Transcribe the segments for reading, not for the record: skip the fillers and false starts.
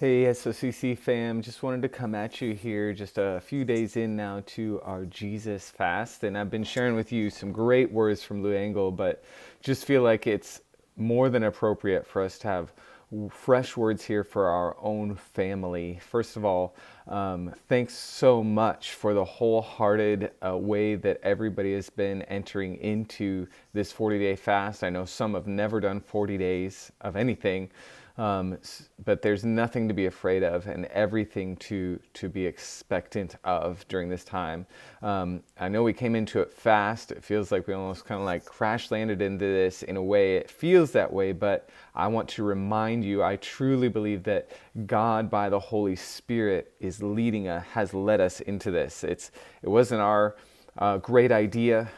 Hey, SOCC fam, just wanted to come at you here just a few days in now to our Jesus fast. And I've been sharing with you some great words from Lou Engle, but just feel like it's more than appropriate for us to have fresh words here for our own family. First of all, thanks so much for the wholehearted way that everybody has been entering into this 40-day fast. I know some have never done 40 days of anything. But there's nothing to be afraid of and everything to be expectant of during this time. I know we came into it fast. It feels like we almost kind of like crash landed into this in a way. It feels that way, but I want to remind you, I truly believe that God, by the Holy Spirit, is leading us, has led us into this. It wasn't our great idea.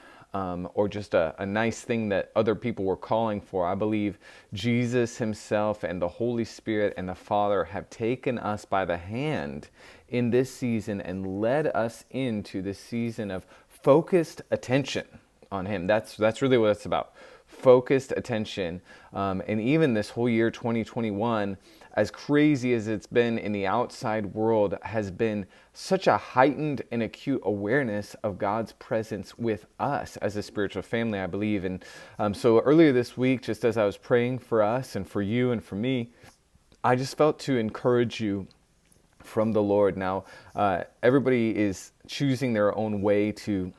Or just a nice thing that other people were calling for. I believe Jesus himself and the Holy Spirit and the Father have taken us by the hand in this season and led us into this season of focused attention on him. That's really what it's about. Focused attention. And even this whole year 2021, as crazy as it's been in the outside world, has been such a heightened and acute awareness of God's presence with us as a spiritual family, I believe. And so earlier this week, just as I was praying for us and for you and for me, I just felt to encourage you from the Lord. Now, everybody is choosing their own way to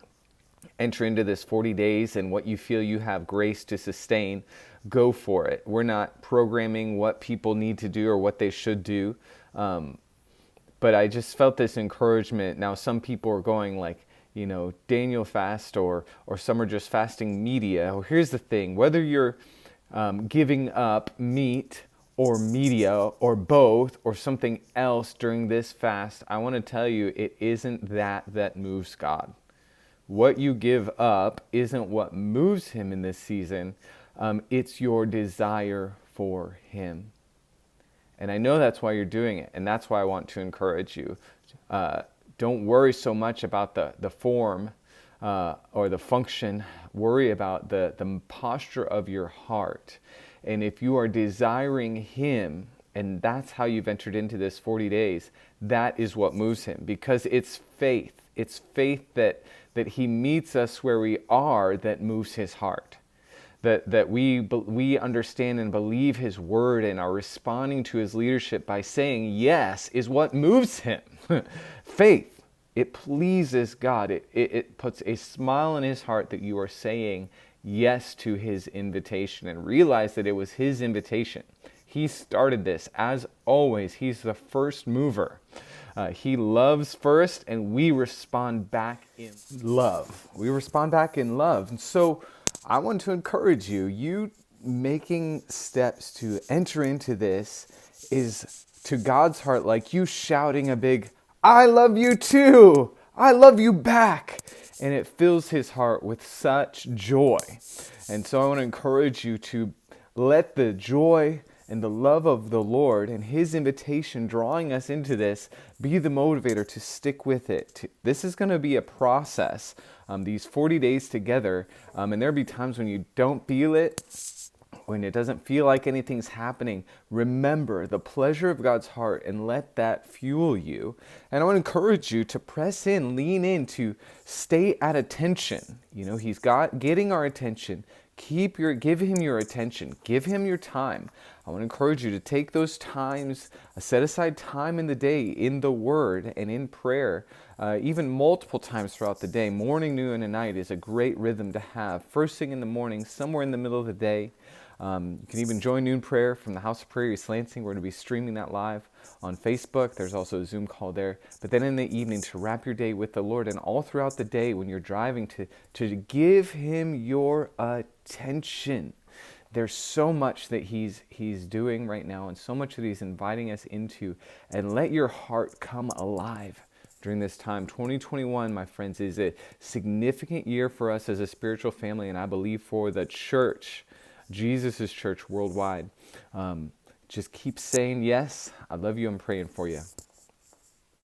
enter into this 40 days, and what you feel you have grace to sustain, go for it. We're not programming what people need to do or what they should do. But I just felt this encouragement. Now, some people are going like, Daniel fast, or some are just fasting media. Well, here's the thing. Whether you're giving up meat or media or both or something else during this fast, I want to tell you, it isn't that moves God. What you give up isn't what moves him in this season. It's your desire for him. And I know that's why you're doing it. And that's why I want to encourage you. Don't worry so much about the form or the function. Worry about the posture of your heart. And if you are desiring him, and that's how you've entered into this 40 days, that is what moves him. Because it's faith. It's faith that he meets us where we are that moves his heart. That we understand and believe his word and are responding to his leadership by saying yes is what moves him. Faith. It pleases God. It puts a smile on his heart that you are saying yes to his invitation, and realize that it was his invitation. He started this. As always, he's the first mover. He loves first, and we respond back in love. We respond back in love. And so I want to encourage you, making steps to enter into this is to God's heart like you shouting a big, I love you too. I love you back. And it fills his heart with such joy. And so I want to encourage you to let the joy and the love of the Lord and his invitation drawing us into this be the motivator to stick with it. This is going to be a process, these 40 days together, and there'll be times when you don't feel it, when it doesn't feel like anything's happening. Remember the pleasure of God's heart and let that fuel you. And I want to encourage you to press in, lean in, to stay at attention. He's getting our attention. Give him your attention. Give him your time. I want to encourage you to take those times, set aside time in the day in the Word and in prayer, even multiple times throughout the day. Morning, noon, and night is a great rhythm to have. First thing in the morning, somewhere in the middle of the day. You can even join Noon Prayer from the House of Prayer East Lansing. We're going to be streaming that live on Facebook. There's also a Zoom call there. But then in the evening, to wrap your day with the Lord, and all throughout the day when you're driving, to give him your attention. There's so much that he's doing right now, and so much that he's inviting us into. And let your heart come alive during this time. 2021, my friends, is a significant year for us as a spiritual family, and I believe for the church, Jesus' church worldwide. Just keep saying yes. I love you. I'm praying for you.